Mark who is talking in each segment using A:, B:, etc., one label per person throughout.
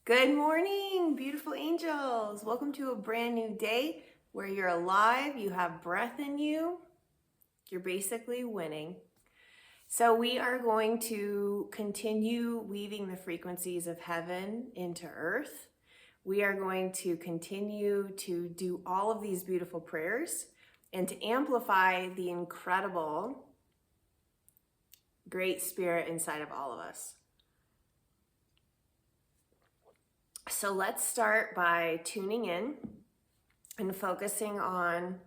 A: Good morning, beautiful angels. Welcome to a brand new day where you're alive, you have breath in you, you're basically winning. So we are going to continue weaving the frequencies of heaven into earth. We are going to continue to do all of these beautiful prayers and to amplify the incredible great spirit inside of all of us. So let's start by tuning in and focusing on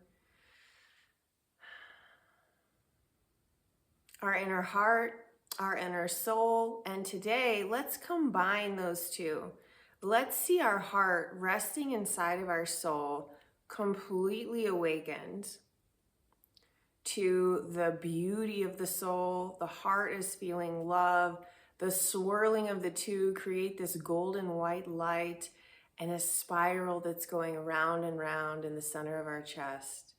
A: our inner heart, our inner soul, and today let's combine those two. Let's see our heart resting inside of our soul, completely awakened to the beauty of the soul. The heart is feeling love. The swirling of the two create this golden white light and a spiral that's going around and round in the center of our chest.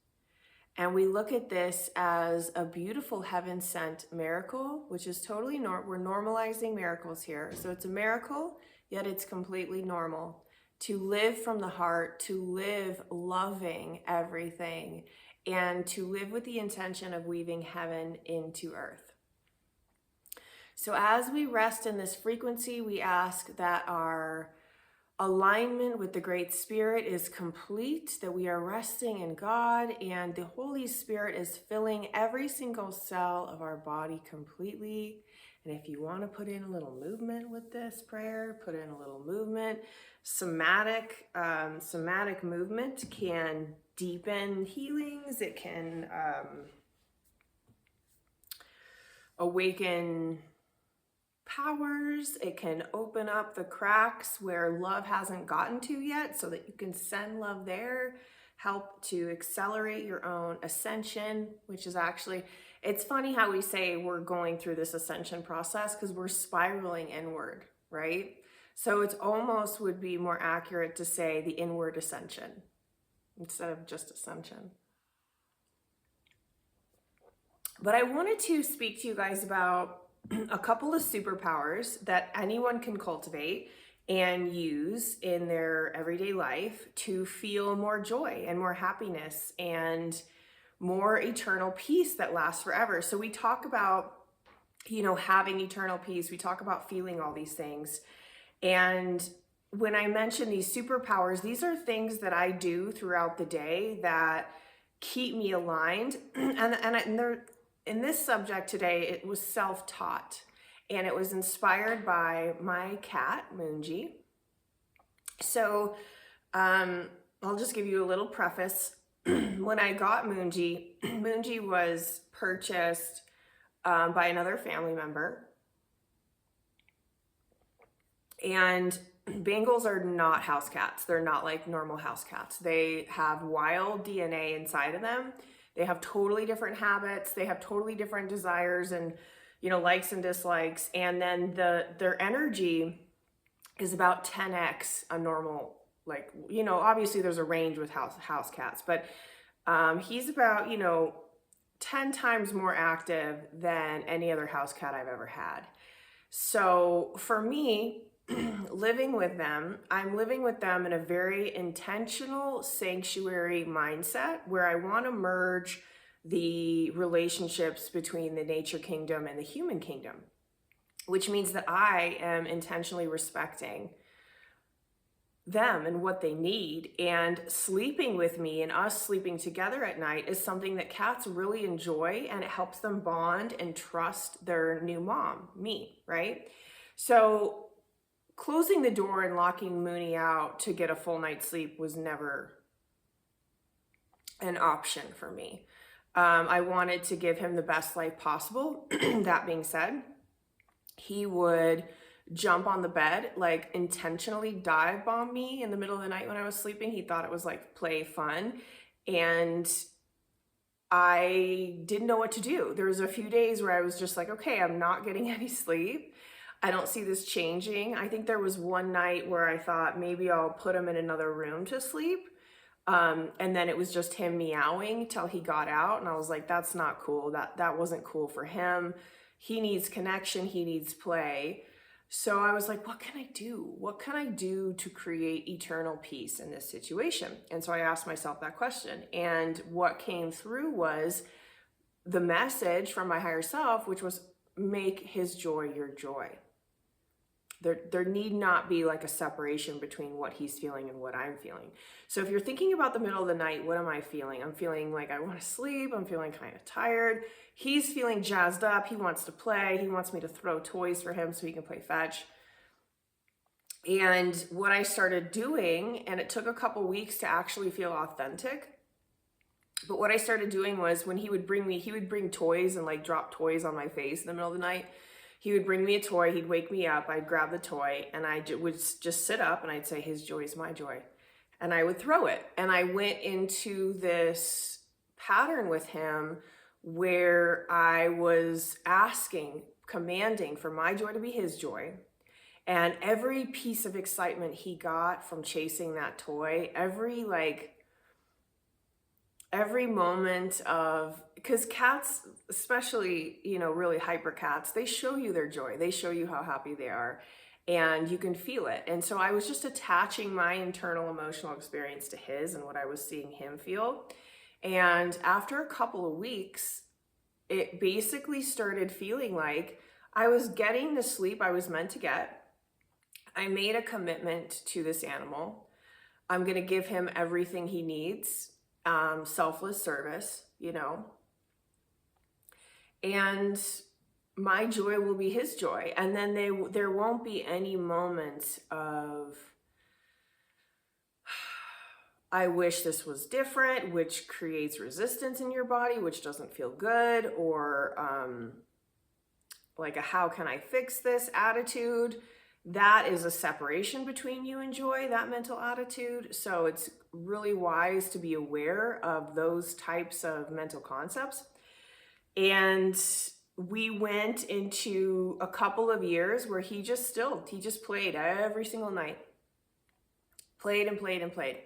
A: And we look at this as a beautiful heaven-sent miracle, which is totally we're normalizing miracles here. So it's a miracle, yet it's completely normal to live from the heart, to live loving everything, and to live with the intention of weaving heaven into earth. So as we rest in this frequency, we ask that our alignment with the Great Spirit is complete, that we are resting in God, and the Holy Spirit is filling every single cell of our body completely. And if you want to put in a little movement with this prayer, put in a little movement. Somatic movement can deepen healings. It can awaken powers. It can open up the cracks where love hasn't gotten to yet so that you can send love there, help to accelerate your own ascension, which is actually, it's funny how we say we're going through this ascension process because we're spiraling inward, right? So it's almost would be more accurate to say the inward ascension instead of just ascension. But I wanted to speak to you guys about a couple of superpowers that anyone can cultivate and use in their everyday life to feel more joy and more happiness and more eternal peace that lasts forever. So we talk about, having eternal peace. We talk about feeling all these things. And when I mention these superpowers, these are things that I do throughout the day that keep me aligned. And they're, in this subject today, it was self-taught, and it was inspired by my cat, Moonji. So I'll just give you a little preface. When I got Moonji, Moonji was purchased by another family member. And Bengals are not house cats. They're not like normal house cats. They have wild DNA inside of them. They have totally different habits. They have totally different desires and, likes and dislikes. And then their energy is about 10x a normal, obviously there's a range with house cats, but he's about, 10 times more active than any other house cat I've ever had. So for me, living with them, I'm living with them in a very intentional sanctuary mindset where I want to merge the relationships between the nature kingdom and the human kingdom, which means that I am intentionally respecting them and what they need. And sleeping with me and us sleeping together at night is something that cats really enjoy, and it helps them bond and trust their new mom, me, right? So closing the door and locking Mooney out to get a full night's sleep was never an option for me. I wanted to give him the best life possible. That being said, he would jump on the bed, like intentionally dive bomb me in the middle of the night when I was sleeping. He thought it was like play fun. And I didn't know what to do. There was a few days where I was just like, okay, I'm not getting any sleep. I don't see this changing. I think there was one night where I thought maybe I'll put him in another room to sleep. And then it was just him meowing till he got out. And I was like, that's not cool. That wasn't cool for him. He needs connection. He needs play. So I was like, what can I do? What can I do to create eternal peace in this situation? And so I asked myself that question. And what came through was the message from my higher self, which was make his joy your joy. There need not be like a separation between what he's feeling and what I'm feeling. So if you're thinking about the middle of the night, what am I feeling? I'm feeling like I want to sleep. I'm feeling kind of tired. He's feeling jazzed up. He wants to play. He wants me to throw toys for him so he can play fetch. And what I started doing, and it took a couple weeks to actually feel authentic, but what I started doing was when he would bring toys and like drop toys on my face in the middle of the night. He would bring me a toy, he'd wake me up, I'd grab the toy, and I would just sit up and I'd say, his joy is my joy. And I would throw it. And I went into this pattern with him where I was asking, commanding for my joy to be his joy. And every piece of excitement he got from chasing that toy, every moment of, because cats, especially, really hyper cats, they show you their joy. They show you how happy they are and you can feel it. And so I was just attaching my internal emotional experience to his and what I was seeing him feel. And after a couple of weeks, it basically started feeling like I was getting the sleep I was meant to get. I made a commitment to this animal. I'm going to give him everything he needs. Selfless service, and my joy will be his joy. And then there won't be any moments of, I wish this was different, which creates resistance in your body, which doesn't feel good, or like a how can I fix this attitude. That is a separation between you and joy, that mental attitude. So it's really wise to be aware of those types of mental concepts. And we went into a couple of years where he just played every single night. Played and played and played.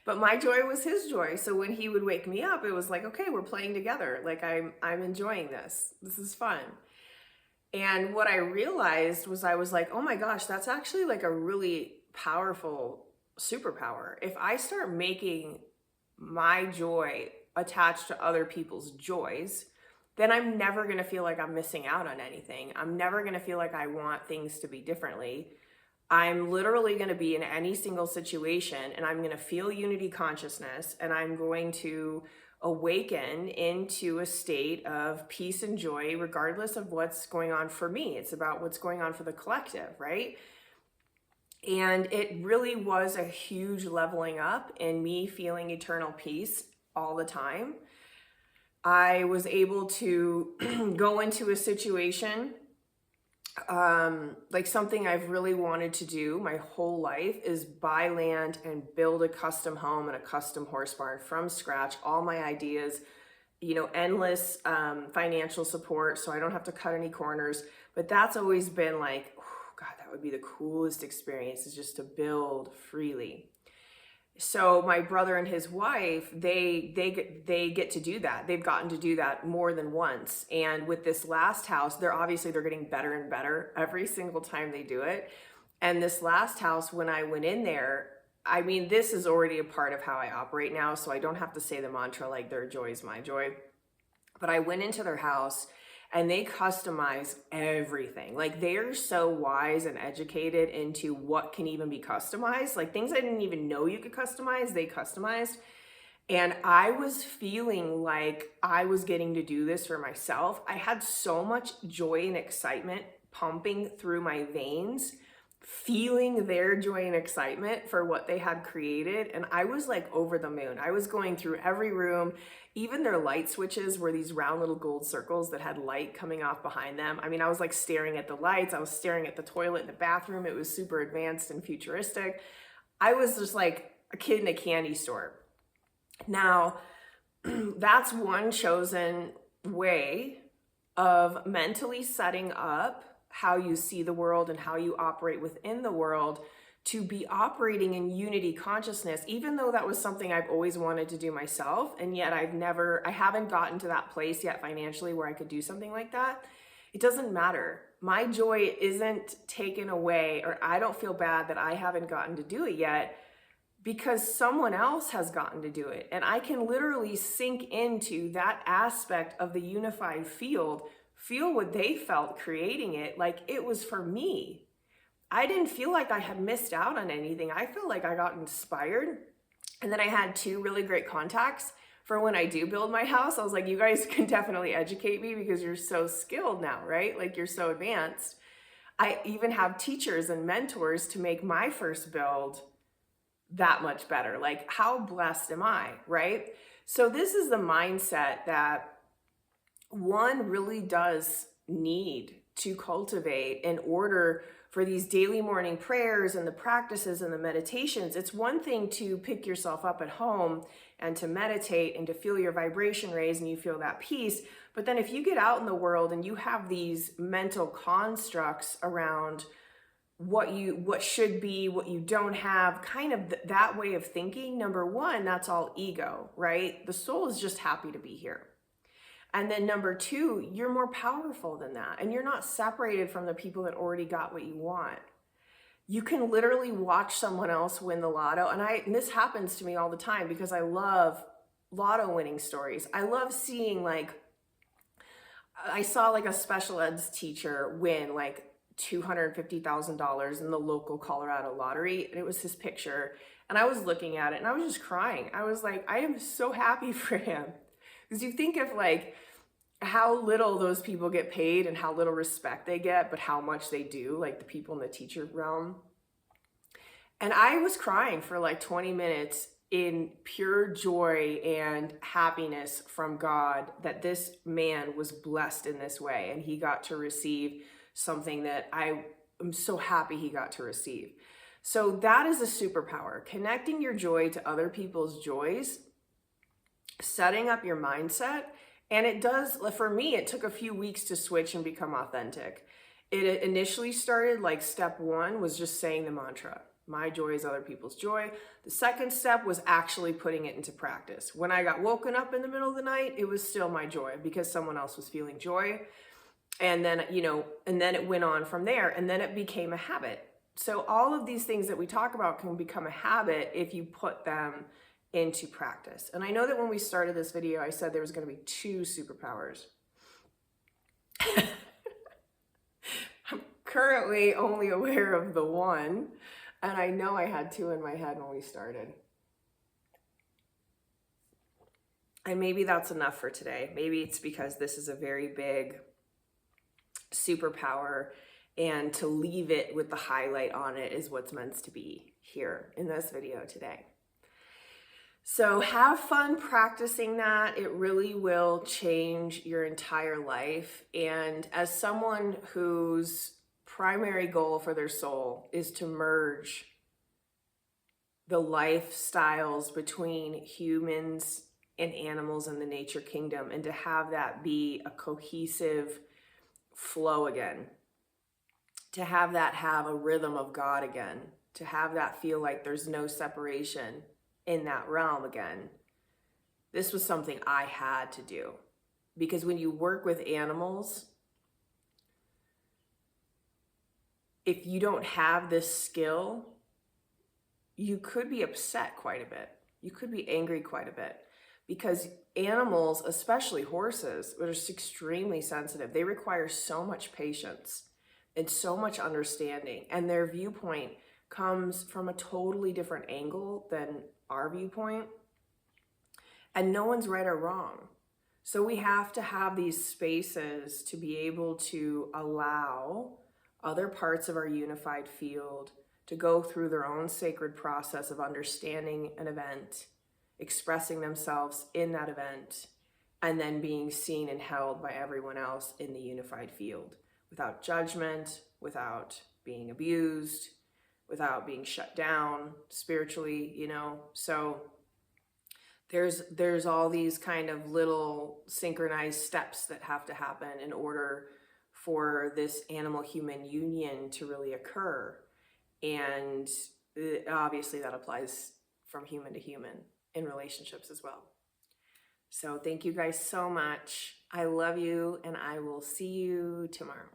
A: But my joy was his joy. So when he would wake me up, it was like, okay, we're playing together. Like I'm enjoying this. This is fun. And what I realized was I was like, oh my gosh, that's actually like a really powerful superpower. If I start making my joy attached to other people's joys, then I'm never going to feel like I'm missing out on anything. I'm never going to feel like I want things to be differently. I'm literally going to be in any single situation and I'm going to feel unity consciousness and I'm going to awaken into a state of peace and joy, regardless of what's going on for me. It's about what's going on for the collective, right? And it really was a huge leveling up in me feeling eternal peace all the time. I was able to go into a situation, like something I've really wanted to do my whole life is buy land and build a custom home and a custom horse barn from scratch. All my ideas, endless financial support so I don't have to cut any corners. But that's always been like, oh God, that would be the coolest experience, is just to build freely. So my brother and his wife, they get to do that. They've gotten to do that more than once. And with this last house, they're getting better and better every single time they do it. And this last house, when I went in there, I mean, this is already a part of how I operate now. So I don't have to say the mantra like their joy is my joy. But I went into their house and they customize everything. Like they're so wise and educated into what can even be customized. Like things I didn't even know you could customize, they customized. And I was feeling like I was getting to do this for myself. I had so much joy and excitement pumping through my veins, feeling their joy and excitement for what they had created. And I was like over the moon. I was going through every room. Even their light switches were these round little gold circles that had light coming off behind them. I mean, I was like staring at the lights. I was staring at the toilet in the bathroom. It was super advanced and futuristic. I was just like a kid in a candy store. Now, that's one chosen way of mentally setting up how you see the world and how you operate within the world to be operating in unity consciousness, even though that was something I've always wanted to do myself. And yet I haven't gotten to that place yet financially where I could do something like that. It doesn't matter. My joy isn't taken away, or I don't feel bad that I haven't gotten to do it yet, because someone else has gotten to do it. And I can literally sink into that aspect of the unified field, feel what they felt creating it, like it was for me. I didn't feel like I had missed out on anything. I felt like I got inspired. And then I had 2 really great contacts for when I do build my house. I was like, you guys can definitely educate me because you're so skilled now, right? Like you're so advanced. I even have teachers and mentors to make my first build that much better. Like, how blessed am I, right? So this is the mindset that one really does need to cultivate in order for these daily morning prayers and the practices and the meditations. It's one thing to pick yourself up at home and to meditate and to feel your vibration raise and you feel that peace. But then if you get out in the world and you have these mental constructs around what should be, what you don't have, kind of that way of thinking, number one, that's all ego, right? The soul is just happy to be here. And then number two, you're more powerful than that. And you're not separated from the people that already got what you want. You can literally watch someone else win the lotto. And this happens to me all the time because I love lotto winning stories. I love seeing, like, I saw like a special eds teacher win like $250,000 in the local Colorado lottery. And it was his picture. And I was looking at it and I was just crying. I was like, I am so happy for him. Because you think of like how little those people get paid and how little respect they get, but how much they do, like the people in the teacher realm. And I was crying for like 20 minutes in pure joy and happiness from God that this man was blessed in this way and he got to receive something that I am so happy he got to receive. So that is a superpower, connecting your joy to other people's joys, setting up your mindset. And it does, for me, it took a few weeks to switch and become authentic. It initially started like step one was just saying the mantra, my joy is other people's joy. The second step was actually putting it into practice. When I got woken up in the middle of the night, it was still my joy because someone else was feeling joy. And then, and then it went on from there, and then it became a habit. So all of these things that we talk about can become a habit if you put them into practice. And I know that when we started this video, I said there was going to be 2 superpowers. I'm currently only aware of the one, and I know I had 2 in my head when we started. And maybe that's enough for today. Maybe it's because this is a very big superpower, and to leave it with the highlight on it is what's meant to be here in this video today. So have fun practicing that. It really will change your entire life. And as someone whose primary goal for their soul is to merge the lifestyles between humans and animals in the nature kingdom, and to have that be a cohesive flow again, to have that have a rhythm of God again, to have that feel like there's no separation in that realm again. This was something I had to do, because when you work with animals, if you don't have this skill, you could be upset quite a bit. You could be angry quite a bit, because animals, especially horses, are just extremely sensitive. They require so much patience and so much understanding, and their viewpoint comes from a totally different angle than our viewpoint, and no one's right or wrong. So we have to have these spaces to be able to allow other parts of our unified field to go through their own sacred process of understanding an event, expressing themselves in that event, and then being seen and held by everyone else in the unified field without judgment, without being abused, without being shut down spiritually, So there's all these kind of little synchronized steps that have to happen in order for this animal-human union to really occur. And obviously that applies from human to human in relationships as well. So thank you guys so much. I love you, and I will see you tomorrow.